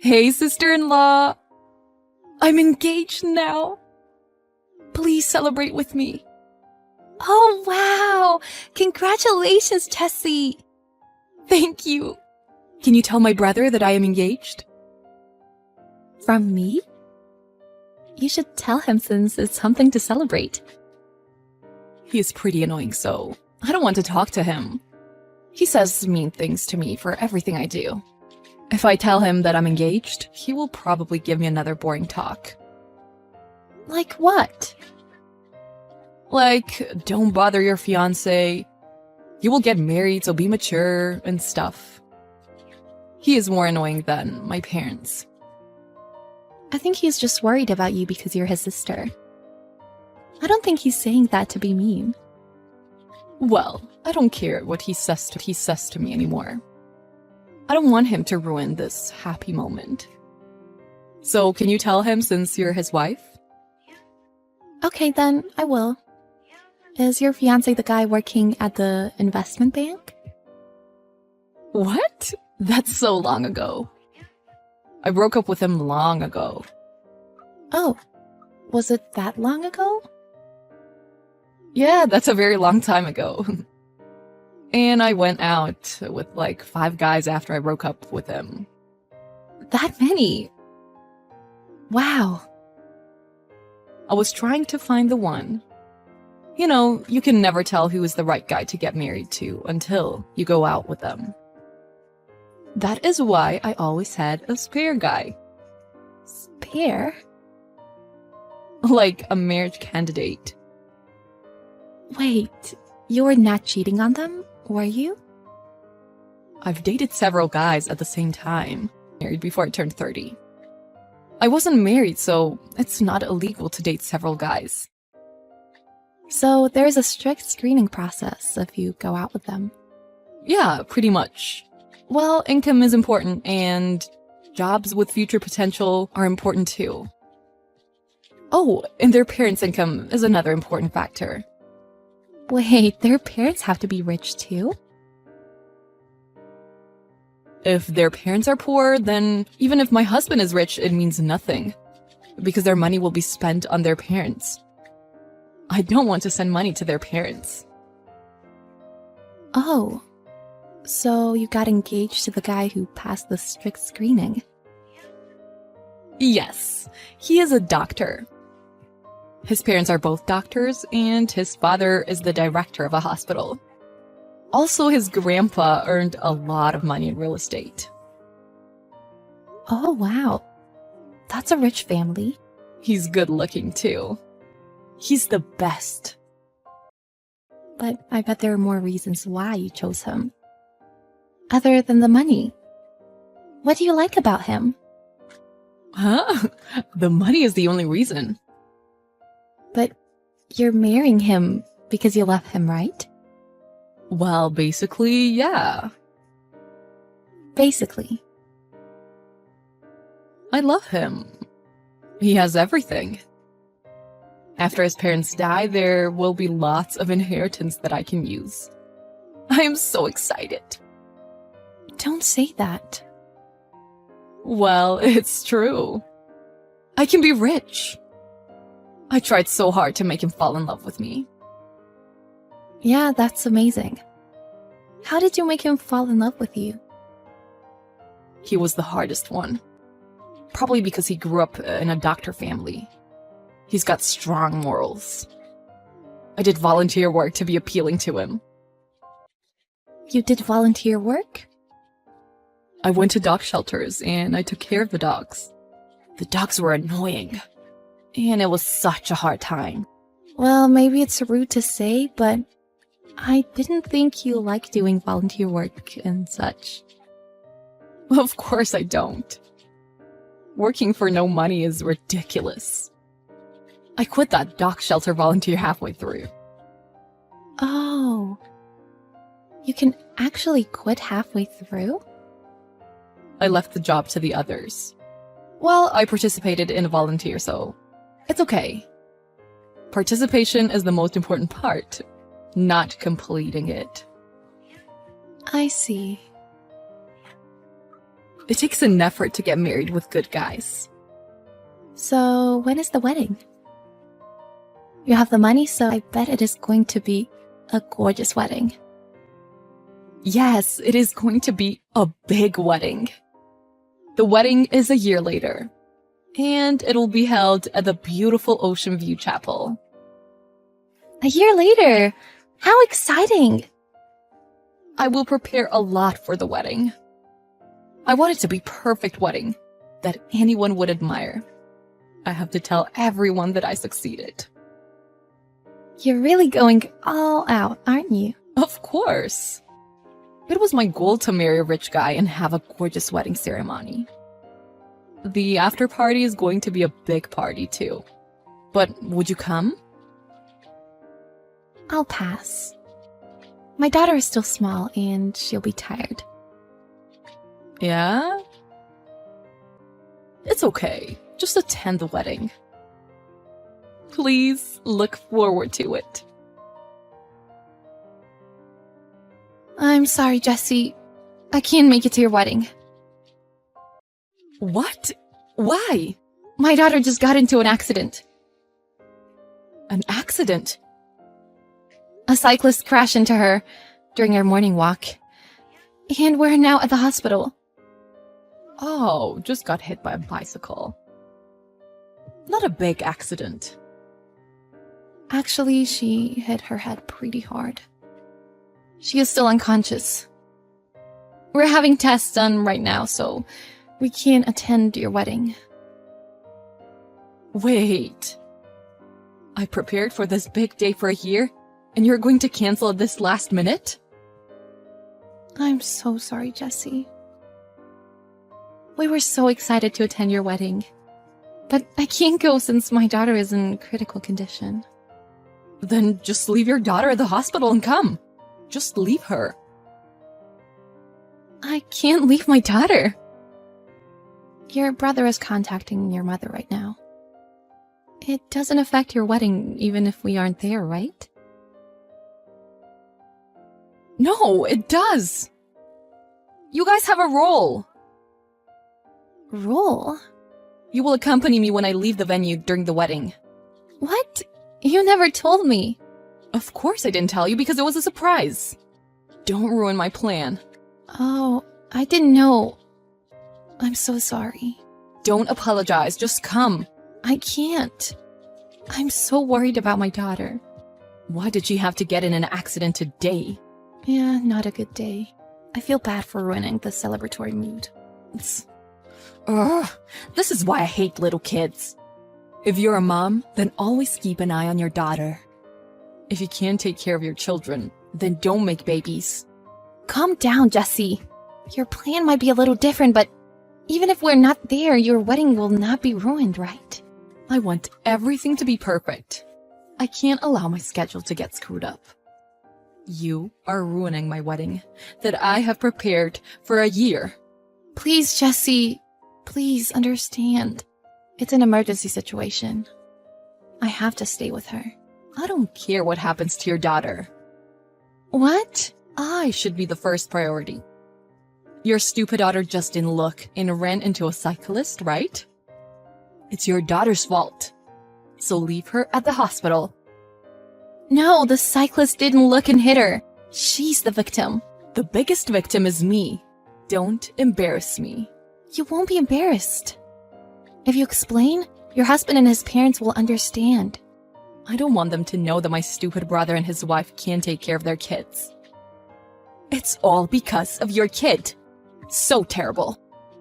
Hey, sister-in-law. I'm engaged now. Please celebrate with me. Oh, wow! Congratulations, Tessie! Thank you. Can you tell my brother that I am engaged? From me? You should tell him since it's something to celebrate. He is pretty annoying, so I don't want to talk to him. He says mean things to me for everything I do. If I tell him that I'm engaged, he will probably give me another boring talk. Like what? Like, don't bother your fiancé. You will get married, so be mature and stuff. He is more annoying than my parents. I think he's just worried about you because you're his sister. I don't think he's saying that to be mean. Well, I don't care what he says to me anymore. I don't want him to ruin this happy moment. So can you tell him since you're his wife? Okay, then I will. Is your fiancé the guy working at the investment bank? What? That's so long ago. I broke up with him long ago. Oh, was it that long ago? Yeah, that's a very long time ago. And I went out with like 5 guys after I broke up with him. That many? Wow. I was trying to find the one. You know, you can never tell who is the right guy to get married to until you go out with them. That is why I always had a spare guy. Spare? Like a marriage candidate. Wait, you were not cheating on them, were you? I've dated several guys at the same time, married before I turned 30. I wasn't married, so it's not illegal to date several guys. So there's a strict screening process if you go out with them. Yeah, pretty much. Well, income is important, and jobs with future potential are important too. Oh, and their parents' income is another important factor. Wait, their parents have to be rich too? If their parents are poor, then even if my husband is rich, it means nothing. Because their money will be spent on their parents. I don't want to send money to their parents. Oh, so you got engaged to the guy who passed the strict screening? Yes, he is a doctor. His parents are both doctors, and his father is the director of a hospital. Also, his grandpa earned a lot of money in real estate. Oh, wow. That's a rich family. He's good looking, too. He's the best. But I bet there are more reasons why you chose him. Other than the money. What do you like about him? Huh? The money is the only reason. But you're marrying him because you love him, right? Well, basically, yeah. Basically. I love him. He has everything. After his parents die, there will be lots of inheritance that I can use. I am so excited. Don't say that. Well, it's true. I can be rich. I tried so hard to make him fall in love with me. Yeah, that's amazing. How did you make him fall in love with you? He was the hardest one. Probably because he grew up in a doctor family. He's got strong morals. I did volunteer work to be appealing to him. You did volunteer work? I went to dog shelters and I took care of the dogs. The dogs were annoying. And it was such a hard time. Well, maybe it's rude to say, but I didn't think you liked doing volunteer work and such. Of course I don't. Working for no money is ridiculous. I quit that dog shelter volunteer halfway through. Oh. You can actually quit halfway through? I left the job to the others. Well, I participated in a volunteer, so it's okay. Participation is the most important part, not completing it. I see. It takes an effort to get married with good guys. So, when is the wedding? You have the money, so I bet it is going to be a gorgeous wedding. Yes, it is going to be a big wedding. The wedding is a year later, and it'll be held at the beautiful Ocean View Chapel. A year later! How exciting! I will prepare a lot for the wedding. I want it to be perfect wedding that anyone would admire. I have to tell everyone that I succeeded. You're really going all out, aren't you? Of course. It was my goal to marry a rich guy and have a gorgeous wedding ceremony. The after party is going to be a big party too. But would you come? I'll pass. My daughter is still small and she'll be tired. Yeah? It's okay. Just attend the wedding. Please look forward to it. I'm sorry, Jessie. I can't make it to your wedding. What? Why? My daughter just got into an accident. An accident? A cyclist crashed into her during our morning walk. And we're now at the hospital. Oh, just got hit by a bicycle. Not a big accident. Actually, she hit her head pretty hard. She is still unconscious. We're having tests done right now, so we can't attend your wedding. Wait. I prepared for this big day for a year, and you're going to cancel at this last minute? I'm so sorry, Jessie. We were so excited to attend your wedding. But I can't go since my daughter is in critical condition. Then just leave your daughter at the hospital and come. Just leave her. I can't leave my daughter. Your brother is contacting your mother right now. It doesn't affect your wedding even if we aren't there, right? No, it does. You guys have a role. Role? You will accompany me when I leave the venue during the wedding. What? You never told me. Of course I didn't tell you because it was a surprise. Don't ruin my plan. Oh, I didn't know. I'm so sorry. Don't apologize, just come. I can't. I'm so worried about my daughter. Why did she have to get in an accident today? Yeah, not a good day. I feel bad for ruining the celebratory mood. Ugh, this is why I hate little kids. If you're a mom, then always keep an eye on your daughter. If you can't take care of your children, then don't make babies. Calm down, Jessie. Your plan might be a little different, but even if we're not there, your wedding will not be ruined, right? I want everything to be perfect. I can't allow my schedule to get screwed up. You are ruining my wedding that I have prepared for a year. Please, Jessie. Please understand. It's an emergency situation. I have to stay with her. I don't care what happens to your daughter. What? I should be the first priority. Your stupid daughter just didn't look and ran into a cyclist, right? It's your daughter's fault. So leave her at the hospital. No, the cyclist didn't look and hit her. She's the victim. The biggest victim is me. Don't embarrass me. You won't be embarrassed. If you explain, your husband and his parents will understand. I don't want them to know that my stupid brother and his wife can't take care of their kids. It's all because of your kid. So terrible.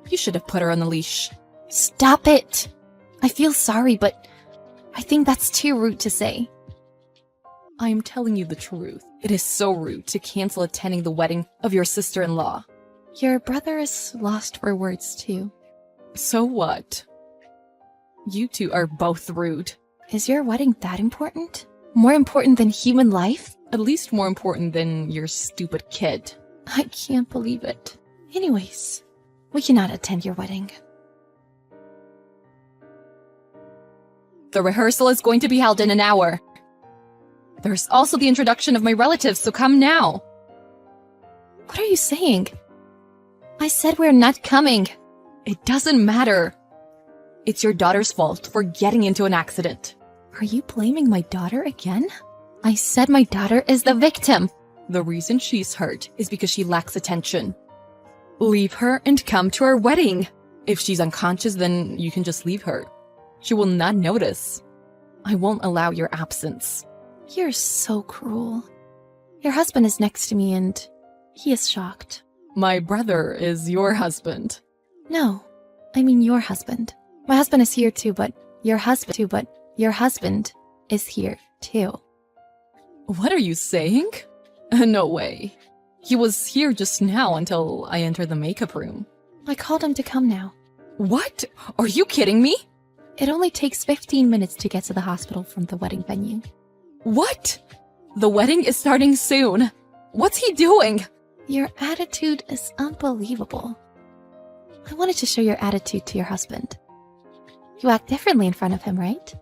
You should have put her on the leash. Stop it! I feel sorry, but I think that's too rude to say. I am telling you the truth. It is so rude to cancel attending the wedding of your sister-in-law. Your brother is lost for words, too. So what? You two are both rude. Is your wedding that important? More important than human life? At least more important than your stupid kid. I can't believe it. Anyways, we cannot attend your wedding. The rehearsal is going to be held in an hour. There's also the introduction of my relatives, so come now. What are you saying? I said we're not coming. It doesn't matter. It's your daughter's fault for getting into an accident. Are you blaming my daughter again? I said my daughter is the victim. The reason she's hurt is because she lacks attention. Leave her and come to our wedding. If she's unconscious, then you can just leave her. She will not notice. I won't allow your absence. You're so cruel. Your husband is next to me and he is shocked. My brother is your husband. No, I mean your husband. My husband is here too, but your husband is here too. What are you saying? No way. He was here just now until I entered the makeup room. I called him to come now. What? Are you kidding me? It only takes 15 minutes to get to the hospital from the wedding venue. What? The wedding is starting soon. What's he doing? Your attitude is unbelievable. I wanted to show your attitude to your husband. You act differently in front of him, right?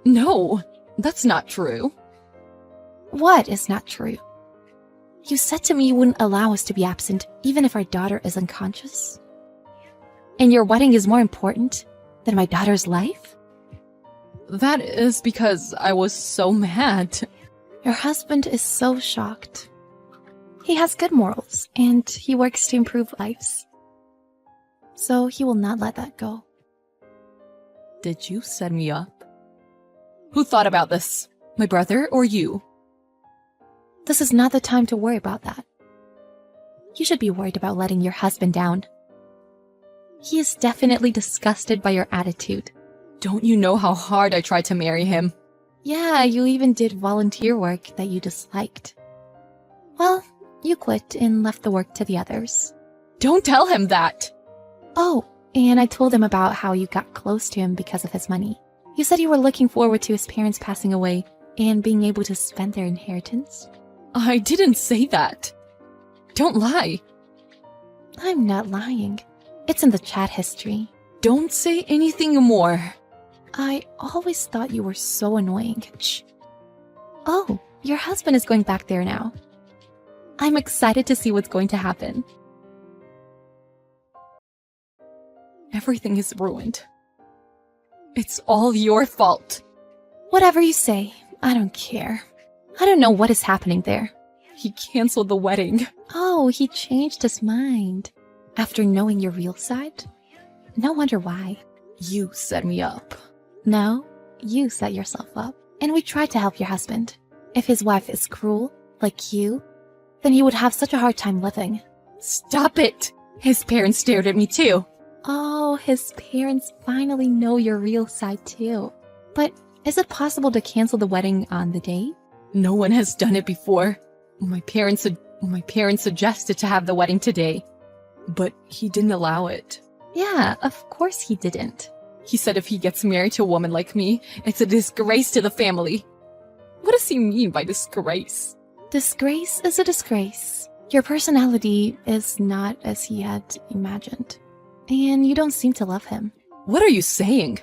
No, that's not true. What is not true? You said to me you wouldn't allow us to be absent even if our daughter is unconscious? And your wedding is more important than my daughter's life? That is because I was so mad. Your husband is so shocked. He has good morals, and he works to improve lives. So he will not let that go. Did you set me up? Who thought about this? My brother or you? This is not the time to worry about that. You should be worried about letting your husband down. He is definitely disgusted by your attitude. Don't you know how hard I tried to marry him? Yeah, you even did volunteer work that you disliked. Well, you quit and left the work to the others. Don't tell him that! Oh, and I told him about how you got close to him because of his money. You said you were looking forward to his parents passing away and being able to spend their inheritance. I didn't say that. Don't lie. I'm not lying. It's in the chat history. Don't say anything more. I always thought you were so annoying. Shh. Oh, your husband is going back there now. I'm excited to see what's going to happen. Everything is ruined. It's all your fault. Whatever you say, I don't care. I don't know what is happening there. He canceled the wedding. Oh, he changed his mind. After knowing your real side? No wonder why. You set me up. No, you set yourself up. And we tried to help your husband. If his wife is cruel, like you, then he would have such a hard time living. Stop it! His parents stared at me too. Oh, his parents finally know your real side too. But is it possible to cancel the wedding on the day? No one has done it before. My parents suggested to have the wedding today, but he didn't allow it. Yeah, of course he didn't. He said if he gets married to a woman like me, it's a disgrace to the family. What does he mean by disgrace? Disgrace is a disgrace. Your personality is not as he had imagined. And you don't seem to love him. What are you saying?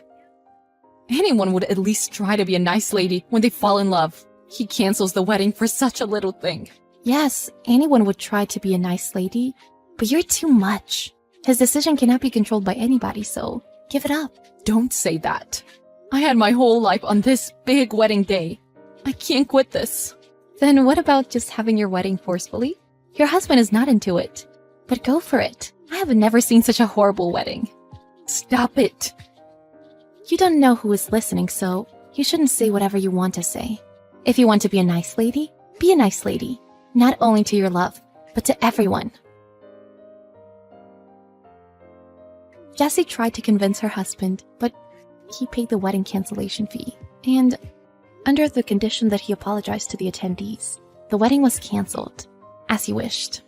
Anyone would at least try to be a nice lady when they fall in love. He cancels the wedding for such a little thing. Yes, anyone would try to be a nice lady, but you're too much. His decision cannot be controlled by anybody, so give it up. Don't say that. I had my whole life on this big wedding day. I can't quit this. Then what about just having your wedding forcefully? Your husband is not into it, but go for it. I have never seen such a horrible wedding. Stop it. You don't know who is listening, so you shouldn't say whatever you want to say. If you want to be a nice lady, be a nice lady. Not only to your love, but to everyone. Jessie tried to convince her husband, but he paid the wedding cancellation fee. And under the condition that he apologized to the attendees, the wedding was canceled, as he wished.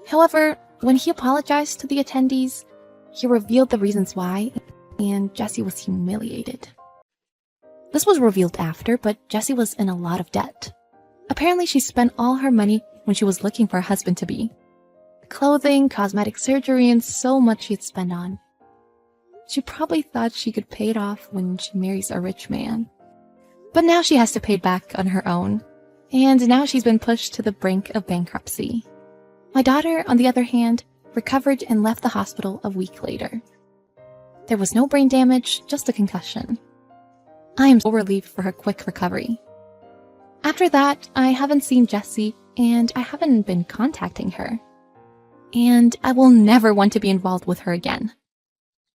However, when he apologized to the attendees, he revealed the reasons why, and Jessie was humiliated. This was revealed after, but Jessie was in a lot of debt. Apparently, she spent all her money when she was looking for a husband-to-be. Clothing, cosmetic surgery, and so much she'd spend on. She probably thought she could pay it off when she marries a rich man. But now she has to pay it back on her own. And now she's been pushed to the brink of bankruptcy. My daughter, on the other hand, recovered and left the hospital a week later. There was no brain damage, just a concussion. I am so relieved for her quick recovery. After that, I haven't seen Jessie, and I haven't been contacting her. And I will never want to be involved with her again.